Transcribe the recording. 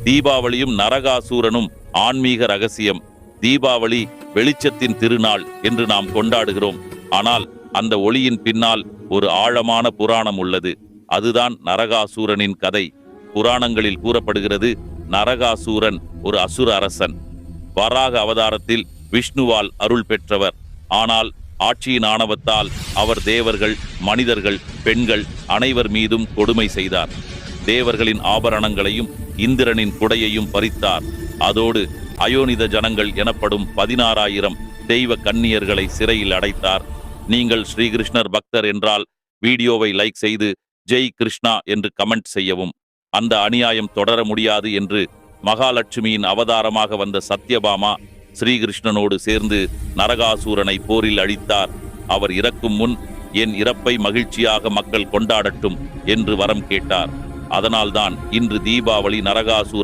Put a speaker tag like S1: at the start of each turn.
S1: தீபாவளியும் நரகாசூரனும் ஆன்மீக ரகசியம். தீபாவளி வெளிச்சத்தின் திருநாள் என்று நாம் கொண்டாடுகிறோம். ஆனால் அந்த ஒளியின் பின்னால் ஒரு ஆழமான புராணம் உள்ளது. அதுதான் நரகாசூரனின் கதை. புராணங்களில் கூறப்படுகிறது, நரகாசூரன் ஒரு அசுர அரசன். வராக அவதாரத்தில் விஷ்ணுவால் அருள் பெற்றவர். ஆனால் ஆட்சியின் ஆணவத்தால் அவர் தேவர்கள், மனிதர்கள், பெண்கள் அனைவர் மீதும் கொடுமை செய்தார். தேவர்களின் ஆபரணங்களையும் இந்திரனின் குடையையும் பறித்தார். அதோடு அயோனித ஜனங்கள் எனப்படும் 16,000 தெய்வ கன்னியர்களை சிறையில் அடைத்தார். நீங்கள் ஸ்ரீகிருஷ்ணர் பக்தர் என்றால் வீடியோவை லைக் செய்து ஜெய் கிருஷ்ணா என்று கமெண்ட் செய்யவும். அந்த அநியாயம் தொடர முடியாது என்று மகாலட்சுமியின் அவதாரமாக வந்த சத்யபாமா ஸ்ரீகிருஷ்ணனோடு சேர்ந்து நரகாசூரனை போரில் அழித்தார். அவர் இறக்கும் முன் என் இறப்பை மகிழ்ச்சியாக மக்கள் கொண்டாடட்டும் என்று வரம் கேட்டார். அதனால்தான் இன்று தீபாவளி நரகாசூர